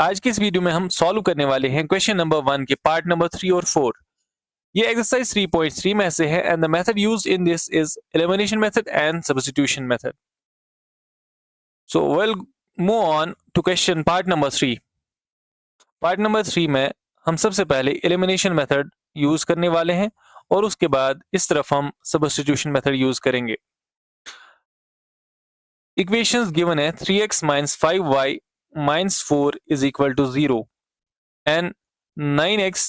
आज की इस वीडियो में हम सॉल्व करने वाले हैं क्वेश्चन नंबर 1 के पार्ट नंबर 3 और 4। ये एक्सरसाइज 3.3 में से है and the method used in this is elimination method and substitution method. So we'll move on to question part number 3। Part number 3 में हम सबसे पहले एलिमिनेशन मेथड यूज करने वाले हैं और उसके बाद इस तरफ हम सब्स्टिट्यूशन मेथड यूज करेंगे। इक्वेशंस गिवन है 3x minus 5y minus 4 is equal to 0 and 9x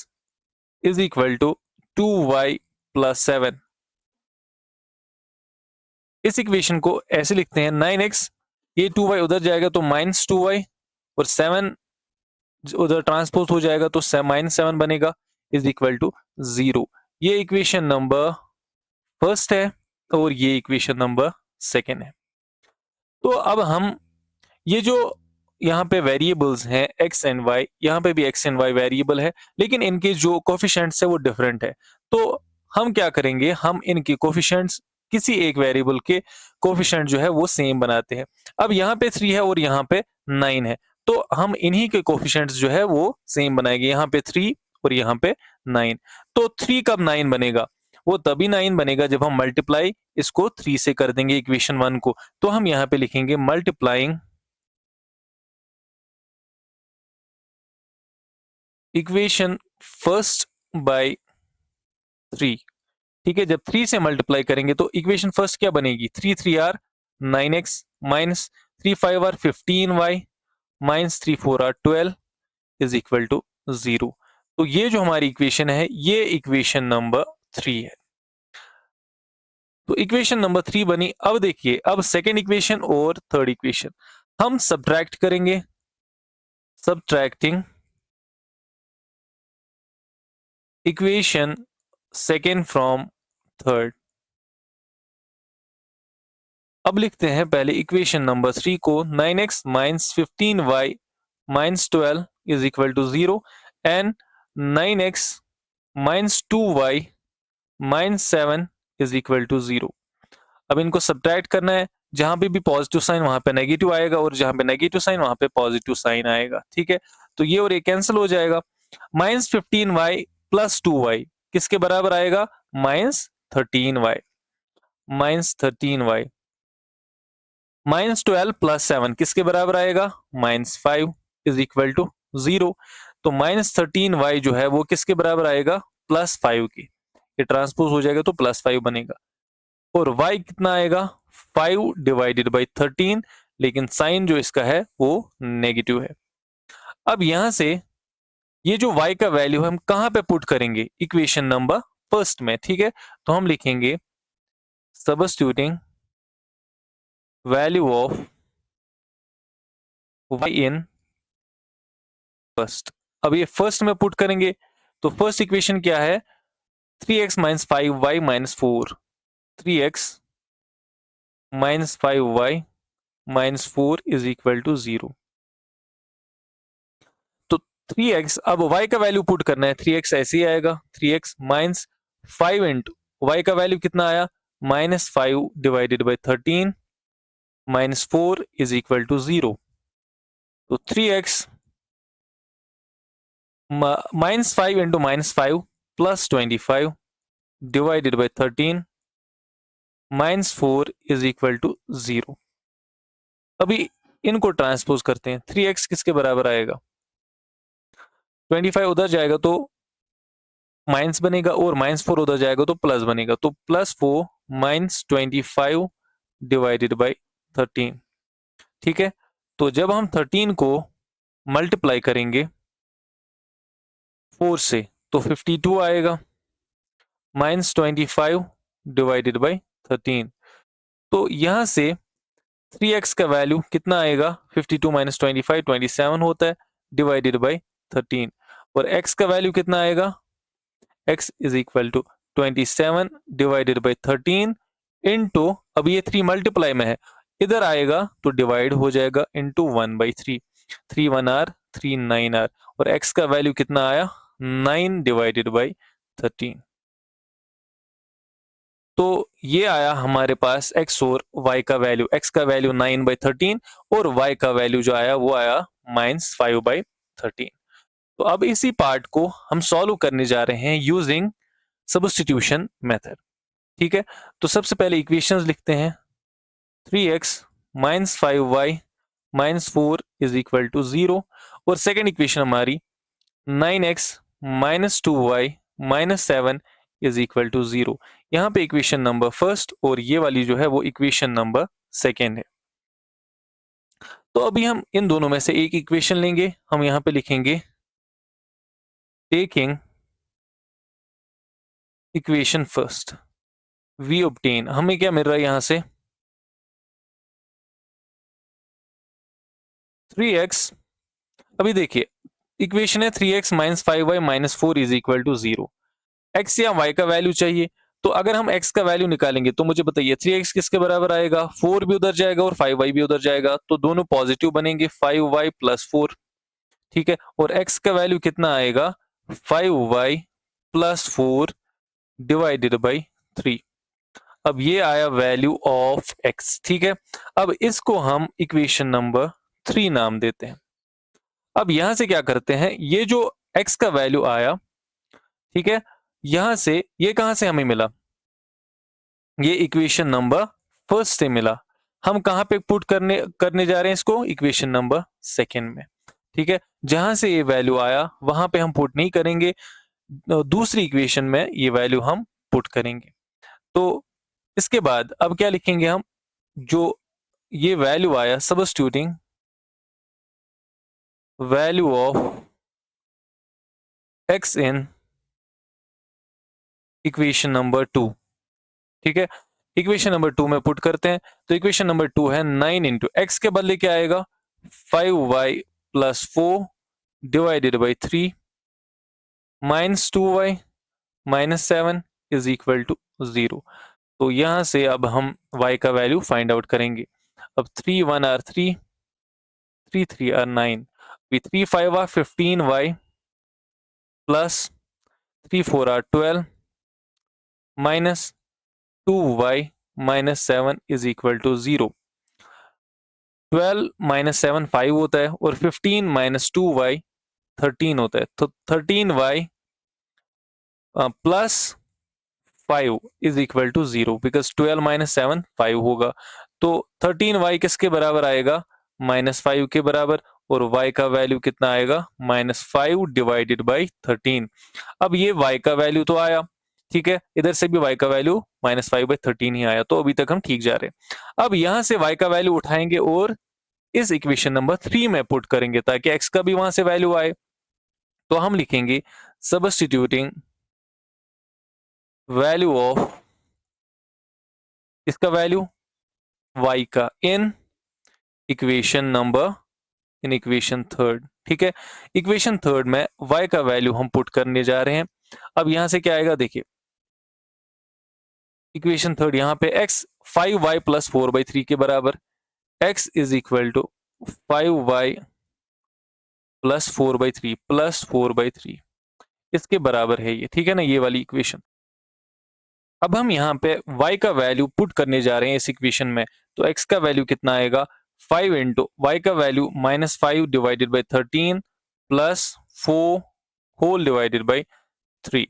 is equal to 2y plus 7। इस इक्वेशन को ऐसे लिखते हैं 9x, ये 2y उधर जाएगा तो माइनस 2y और 7 उधर ट्रांसपोज हो जाएगा तो माइनस 7 बनेगा इज इक्वल टू 0। ये इक्वेशन नंबर फर्स्ट है और ये इक्वेशन नंबर सेकेंड है। तो अब हम ये जो यहाँ पे वेरिएबल्स हैं x एंड y, यहाँ पे भी x एंड y वेरिएबल है लेकिन इनके जो कोफिशिएंट्स है वो डिफरेंट है। तो हम क्या करेंगे, हम इनके कोफिशिएंट्स किसी एक वेरिएबल के कोफिशिएंट जो है वो सेम बनाते हैं। अब यहाँ पे 3 है और यहाँ पे 9 है तो हम इन्हीं के कोफिशिएंट्स जो है वो सेम बनाएंगे। यहाँ पे 3 और यहाँ पे 9। तो 3 कब 9 बनेगा, वो तभी 9 बनेगा जब हम मल्टीप्लाई इसको 3 से कर देंगे इक्वेशन 1 को। तो हम यहाँ पे लिखेंगे मल्टीप्लाइंग इक्वेशन फर्स्ट बाय 3। ठीक है, जब 3 से मल्टीप्लाई करेंगे तो इक्वेशन फर्स्ट क्या बनेगी, 3 3 are 9x minus 3 5 are 15y minus 3 4 are 12 is equal to 0। तो ये जो हमारी इक्वेशन है ये इक्वेशन नंबर 3 है। तो इक्वेशन नंबर 3 बनी। अब देखिए, अब सेकेंड इक्वेशन और थर्ड इक्वेशन हम सब्ट्रैक्ट करेंगे, subtracting equation second from third. अब लिखते हैं पहले इक्वेशन नंबर 3 को 9x minus 15y minus 12 is equal to 0 and 9x minus 2y minus 7 is equal to 0। अब इनको सब्ट्रैक्ट करना है, जहां पे भी पॉजिटिव साइन वहां पे नेगेटिव आएगा और जहां पे नेगेटिव साइन वहां पे पॉजिटिव साइन आएगा। ठीक है, तो ये और ये कैंसिल हो जाएगा। माइनस 15y प्लस 2y किसके बराबर आएगा, minus 13y minus 13y minus 12 plus 7 किसके बराबर आएगा, माइनस 5 इज इक्वल टू 0। तो माइनस 13y जो है वो किसके बराबर आएगा, प्लस 5 के। ये ट्रांसपोज हो जाएगा तो प्लस 5 बनेगा और y कितना आएगा, 5 डिवाइडेड बाई 13, लेकिन साइन जो इसका है वो नेगेटिव है। अब यहां से ये जो y का वैल्यू है हम कहां पे पुट करेंगे, इक्वेशन नंबर फर्स्ट में। ठीक है, तो हम लिखेंगे substituting value of y in first. अब ये फर्स्ट में पुट करेंगे तो फर्स्ट इक्वेशन क्या है, 3x minus 5y minus 4, 3x minus 5y minus 4 is equal to 0। तो 3x, अब y का वैल्यू पुट करना है, 3x ऐसे ही आएगा, 3x माइनस 5 इंटू y का वैल्यू कितना आया, minus 5 divided by 13 minus 4 is equal to 0। तो 3x minus 5 into minus 5 plus 25 divided by 13 minus 4 is equal to 0। अभी इनको ट्रांसपोज करते हैं, 3x किसके बराबर आएगा, 25 उधर जाएगा तो माइनस बनेगा और माइनस 4 उधर जाएगा तो प्लस बनेगा। तो प्लस 4 माइनस 25 डिवाइडेड बाई 13। ठीक है, तो जब हम 13 को मल्टीप्लाई करेंगे 4 से तो 52 आएगा, माइनस 25 डिवाइडेड बाई 13। तो यहां से 3x का वैल्यू कितना आएगा, 52 माइनस 25 27 होता है डिवाइडेड बाई 13 और x का वैल्यू कितना आएगा, x is equal to 27 divided by 13 into, अब ये 3 मल्टीप्लाई में है, इधर आएगा तो डिवाइड हो जाएगा इनटू 1/3, 3 1 आर 3 9 आर और x का वैल्यू कितना आया, 9 डिवाइडेड बाई 13। तो ये आया हमारे पास x और y का वैल्यू, x का वैल्यू 9/13 और y का वैल्यू जो आया वो आया -5/13। 13। तो अब इसी पार्ट को हम सॉल्व करने जा रहे हैं यूजिंग सब्स्टिट्यूशन मेथड। ठीक है, तो सबसे पहले इक्वेशंस लिखते हैं। 3x minus 5y minus 4 is equal to 0, और सेकेंड इक्वेशन हमारी 9x minus 2y minus 7 is equal to 0। यहाँ पे इक्वेशन नंबर फर्स्ट और ये वाली जो है वो इक्वेशन नंबर सेकेंड है। तो अभी हम इन दोनों में से एक इक्वेशन लेंगे, हम यहाँ पे लिखेंगे taking equation first we obtain, हमें क्या मिल रहा है यहाँ से 3x। अभी देखिए इक्वेशन है 3x minus 5y minus 4 is equal to 0। x या y का वैल्यू चाहिए, तो अगर हम x का वैल्यू निकालेंगे तो मुझे बताइए 3x किसके बराबर आएगा, 4 भी उधर जाएगा और 5y भी उधर जाएगा, तो दोनों पॉजिटिव बनेंगे 5y प्लस 4। ठीक है, और x का वैल्यू कितना आएगा 5y प्लस 4 डिवाइडेड बाई 3। अब ये आया वैल्यू ऑफ x। ठीक है, अब इसको हम इक्वेशन नंबर 3 नाम देते हैं। अब यहां से क्या करते हैं, ये जो x का वैल्यू आया, ठीक है, यहां से ये कहां से हमें मिला, ये इक्वेशन नंबर फर्स्ट से मिला। हम कहां पे पुट करने करने जा रहे हैं इसको, इक्वेशन नंबर सेकंड में। ठीक है, जहां से ये वैल्यू आया वहां पे हम पुट नहीं करेंगे, दूसरी इक्वेशन में ये वैल्यू हम पुट करेंगे। तो इसके बाद अब क्या लिखेंगे हम, जो ये वैल्यू आया substituting value of x in equation number 2। ठीक है, इक्वेशन नंबर 2 में पुट करते हैं, तो इक्वेशन नंबर 2 है 9 इंटू एक्स के बदले क्या आएगा 5y plus 4 divided by 3 minus 2y minus 7 is equal to 0। तो यहां से अब हम y का वैल्यू फाइंड आउट करेंगे। अब 3 1 are 3, 3 3 are 9, 3 5 are 15y plus 3 4 are 12 minus 2y minus 7 is equal to 0। 12 minus 7 5 होता है और 15 माइनस 2y 13 होता है, तो 13y plus 5 is equal to 0, because 12 minus 7 5 होगा। तो 13y किसके बराबर आएगा -5 के बराबर, और y का वैल्यू कितना आएगा -5 डिवाइडेड बाई 13। अब ये y का वैल्यू तो आया, ठीक है, इधर से भी y का वैल्यू -5/13 ही आया, तो अभी तक हम ठीक जा रहे हैं। अब यहां से y का वैल्यू उठाएंगे और इस इक्वेशन नंबर 3 में पुट करेंगे ताकि x का भी वहां से वैल्यू आए। तो हम लिखेंगे सबस्टिट्यूटिंग वैल्यू ऑफ इसका वैल्यू y का इन इक्वेशन थर्ड। ठीक है, इक्वेशन थर्ड में y का वैल्यू हम पुट करने जा रहे हैं। अब यहां से क्या आएगा, देखिए इक्वेशन थर्ड यहाँ पे x 5y प्लस 4/3 के बराबर, x is equal to 5y plus 4/3 इसके बराबर है ये। ठीक है ना, ये वाली इक्वेशन। अब हम यहाँ पे y का वैल्यू पुट करने जा रहे हैं इस इक्वेशन में, तो x का वैल्यू कितना आएगा 5 इंटू y का value -5 divided by 13 plus 4 whole divided by 3।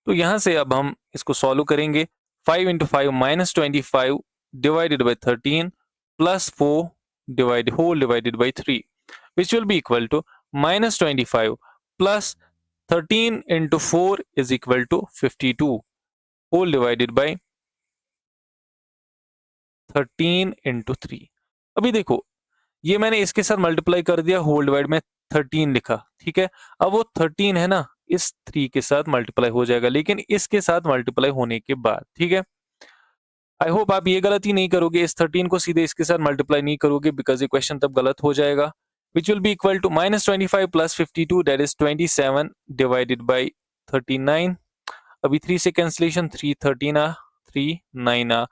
तो यहां से अब हम इसको सॉल्व करेंगे। 5 into 5 -25 divided by 13 plus 4 whole divided by 3 which will be equal to -25 plus 13 into 4 is equal to 52 whole divided by 13 into 3। अभी देखो ये मैंने इसके साथ मल्टीप्लाई कर दिया, होल डिवाइड में 13 लिखा, ठीक है। अब वो 13 है ना, इस 3 के साथ मल्टीप्लाई हो जाएगा, लेकिन इसके साथ मल्टीप्लाई होने के बाद, ठीक है। आई होप आप ये गलती नहीं करोगे, इस 13 को सीधे इसके साथ मल्टीप्लाई नहीं करोगे, बिकॉज ये क्वेश्चन तब गलत हो जाएगा। Which will be equal to -25 plus 52 that is 27 divided by 39। अभी 3 से कैंसिलेशन, 3 13 आ, 3 9 आ,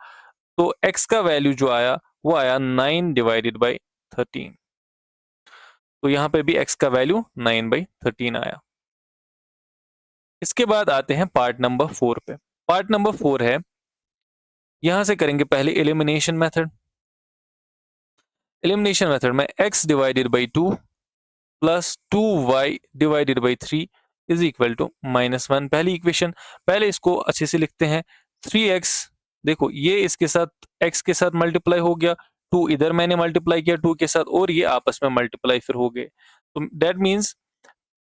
तो x का वैल्यू जो आया वो आया 9 डिवाइडेड बाई 13। तो यहां पे भी x का वैल्यू 9/13 आया। इसके बाद आते हैं पार्ट नंबर 4 पे। पार्ट नंबर 4 है, यहां से करेंगे पहले एलिमिनेशन मेथड। एलिमिनेशन मेथड में x divided by 2 plus 2y divided by 3 is equal to -1। पहली इक्वेशन, पहले इसको अच्छे से लिखते हैं। 3x, देखो ये इसके साथ x के साथ मल्टीप्लाई हो गया, 2 इधर मैंने मल्टीप्लाई किया 2 के साथ, और ये आपस में मल्टीप्लाई फिर हो गए, तो दैट मीन्स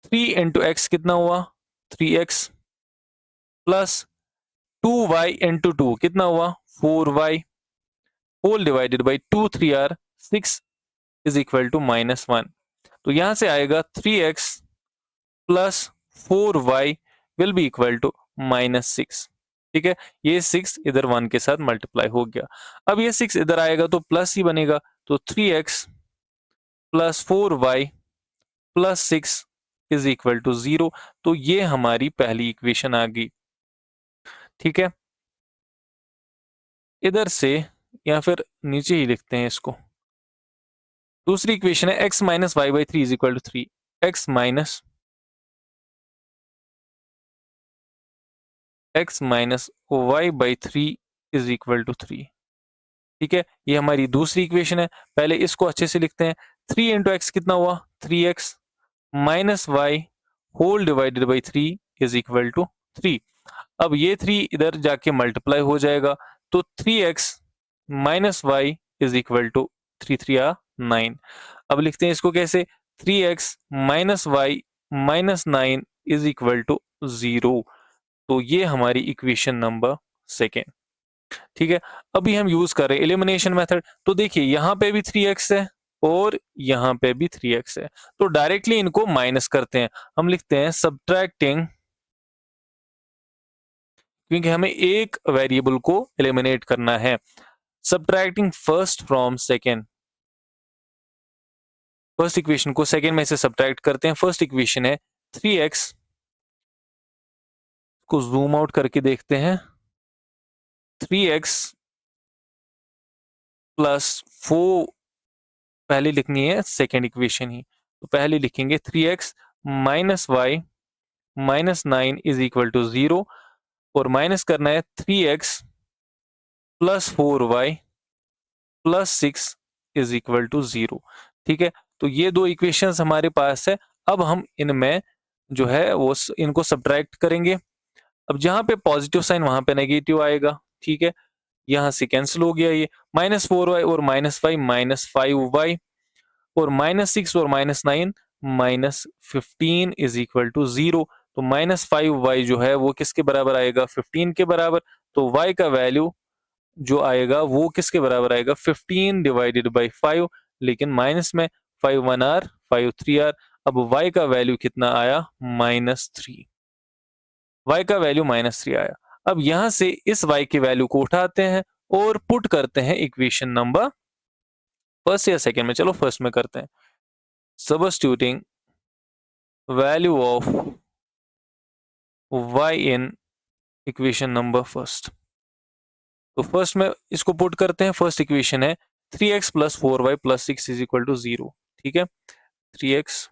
3 इंटू एक्स कितना हुआ 3x, प्लस 2y इंटू 2 कितना हुआ 4y, whole divided by 2 3 are 6 is equal to -1। तो यहां से आएगा 3x plus 4y will be equal to -6। ठीक है, ये 6 इधर 1 के साथ मल्टीप्लाई हो गया। अब ये 6 इधर आएगा तो प्लस ही बनेगा, तो 3x plus 4y plus 6 is equal to 0। तो ये हमारी पहली इक्वेशन आ गई। ठीक है, इधर से या फिर नीचे ही लिखते हैं इसको। दूसरी इक्वेशन है x minus y by 3 is equal to 3, x minus y by 3 is equal to 3। ठीक है, ये हमारी दूसरी इक्वेशन है। पहले इसको अच्छे से लिखते हैं। 3 इंटू एक्स कितना हुआ 3x minus y whole divided by 3 is equal to 3। अब ये 3 इधर जाके मल्टीप्लाई हो जाएगा, तो 3x minus y is equal to 3 3 9। अब लिखते हैं इसको कैसे, 3x minus y minus 9 is equal to 0। तो ये हमारी इक्वेशन नंबर सेकेंड। ठीक है, अभी हम यूज कर रहे हैं एलिमिनेशन मेथड। तो देखिए यहाँ पे भी 3x है और यहाँ पे भी 3x है, तो डायरेक्टली इनको माइनस करते हैं। हम लिखते हैं सब्ट्रैक्टिंग, क्योंकि हमें एक वेरिएबल को एलिमिनेट करना है। Subtracting first from second, first equation को सेकेंड में से सब्ट्रैक्ट करते हैं। फर्स्ट इक्वेशन है 3x, को जूम आउट करके देखते हैं। 3x प्लस 4 पहले लिखनी है सेकेंड इक्वेशन ही, तो पहले लिखेंगे 3x minus y minus 9 is equal to 0, और माइनस करना है 3x plus 4y plus 6 is equal to 0। ठीक है, तो ये दो इक्वेशंस हमारे पास है। अब हम इनमें जो है वो इनको सब्ट्रैक्ट करेंगे। अब जहां पे पॉजिटिव साइन वहां पे नेगेटिव आएगा। ठीक है, यहां से कैंसिल हो गया ये, -4y और -5 -5y, और -6 और -9 -15 इज इक्वल टू 0। तो -5y जो है वो किसके बराबर आएगा 15 के बराबर। तो y का वैल्यू जो आएगा वो किसके बराबर आएगा 15 डिवाइडेड बाई 5, लेकिन माइनस में 5 1 आर 5 3 आर। अब y का वैल्यू कितना आया -3, y का वैल्यू -3 आया। अब यहां से इस y की वैल्यू को उठाते हैं और पुट करते हैं इक्वेशन नंबर फर्स्ट या सेकेंड में। चलो फर्स्ट में करते हैं। Substituting value of y in equation number first, तो फर्स्ट में इसको पुट करते हैं। फर्स्ट इक्वेशन है 3x plus 4y plus 6 is equal to 0। ठीक है, 3x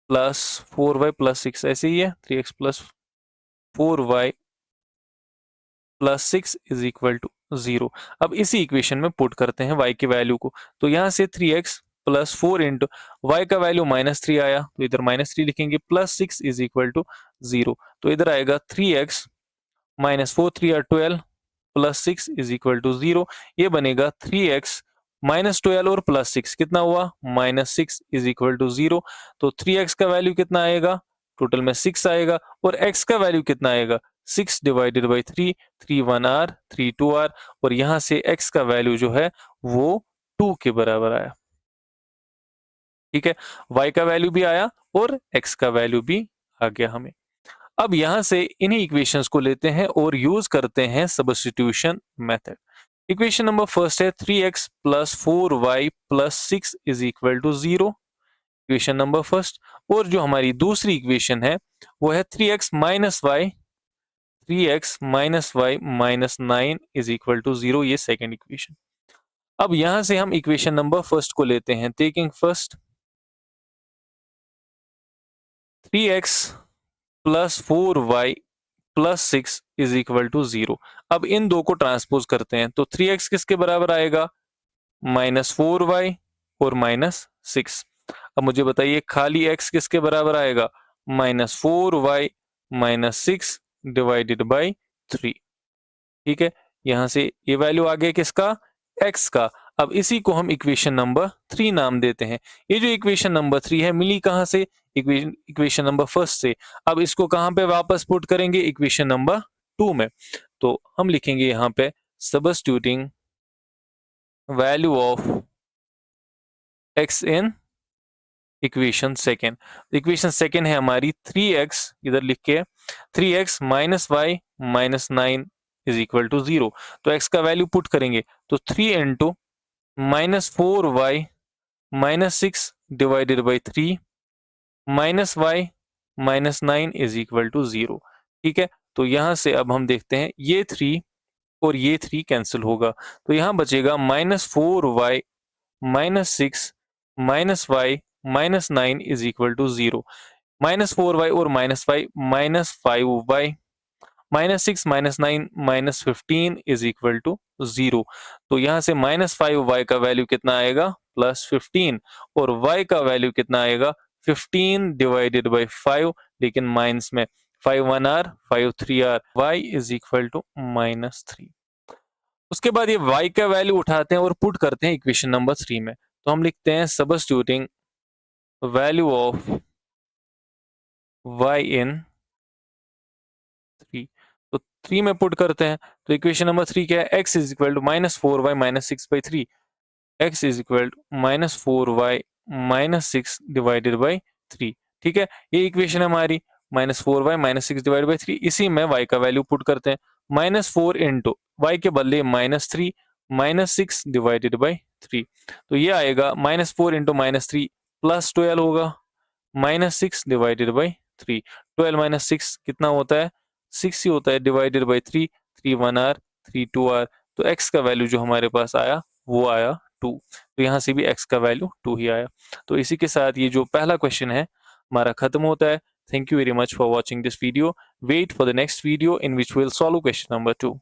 प्लस 4y प्लस 6 ऐसे ही है, 3x plus 4y plus 6 is equal to 0। अब इसी इक्वेशन में पुट करते हैं y की वैल्यू को। तो यहां से 3x प्लस 4 इंटू वाई का वैल्यू -3 आया, तो इधर -3 लिखेंगे, प्लस 6 इज इक्वल टू 0। तो इधर आएगा 3x minus 4 3 are 12 plus 6 is equal to 0। ये बनेगा 3x माइनस 12 और प्लस 6 कितना हुआ -6 इज इक्वल टू 0। तो 3x का वैल्यू कितना आएगा, टोटल में 6 आएगा, और x का वैल्यू कितना आएगा 6 डिवाइडेड बाई 3, 3 1 आर 3 2 आर, और यहां से x का वैल्यू जो है वो 2 के बराबर आया। ठीक है, y का वैल्यू भी आया और x का वैल्यू भी आ गया हमें। अब यहां से इन्हीं इक्वेशंस को लेते हैं और यूज करते हैं substitution method. Equation number first है 3x plus 4y plus 6 is equal to 0, equation number first. और जो हमारी दूसरी इक्वेशन है वो है 3x minus y minus 9 is equal to 0, ये सेकेंड इक्वेशन। अब यहां से हम इक्वेशन नंबर फर्स्ट को लेते हैं। Taking first 3x plus 4y plus 6 is equal to 0। अब इन दो को ट्रांसपोज करते हैं, तो 3x किसके बराबर आएगा -4y और -6। अब मुझे बताइए खाली x किसके बराबर आएगा? -4y -6 divided by 3। ठीक है, यहां से ये वैल्यू आ गया किसका? x का। अब इसी को हम इक्वेशन नंबर 3 नाम देते हैं। ये जो इक्वेशन नंबर 3 है मिली कहां से? इक्वेशन नंबर फर्स्ट से। अब इसको कहां पे वापस पुट करेंगे? इक्वेशन नंबर 2 में। तो हम लिखेंगे यहाँ पे substituting value of x in equation second. Equation second है हमारी 3x, इधर लिख के 3x minus y minus 9 is equal to 0। तो x का वैल्यू पुट करेंगे तो 3 into -4y -6 divided by 3 minus y minus 9 is equal to 0। ठीक है, तो यहां से अब हम देखते हैं ये 3 और ये 3 कैंसिल होगा, तो यहां बचेगा -4y -6 -y -9 is equal to 0। -4y और -y -5y -6 -9 -15 is equal to 0। तो यहाँ से -5y का वैल्यू कितना आएगा? +15। और y का वैल्यू कितना आएगा? 15 डिवाइडेड बाई 5, लेकिन माइनस में 5 1 r 5 3 r, y is equal to -3। उसके बाद ये y का वैल्यू उठाते हैं और पुट करते हैं इक्वेशन नंबर 3 में। तो हम लिखते हैं सबस्टिट्यूटिंग वैल्यू ऑफ y इन 3। तो 3 में पुट करते हैं तो इक्वेशन नंबर 3 क्या है? x is equal to -4y -6/3। x is equal to -4y -6 divided by 3। ठीक है, ये इक्वेशन है हमारी। -4y -6 डिवाइडेड बाई 3, इसी में y का वैल्यू पुट करते हैं। -4 इंटू y के बदले -3 -6 डिवाइडेड बाई 3। तो ये आएगा -4 इंटू -3 +12 होगा -6 डिवाइडेड बाई 3। 12 -6 कितना होता है? 6 ही होता है, डिवाइडेड बाई 3। 3 1 r 3 2 r। तो x का वैल्यू जो हमारे पास आया वो आया 2। तो यहाँ से भी x का वैल्यू 2 ही आया। तो इसी के साथ ये जो पहला क्वेश्चन है हमारा खत्म होता है। Thank you very much for watching this video. Wait for the next video in which we'll solve question number 2।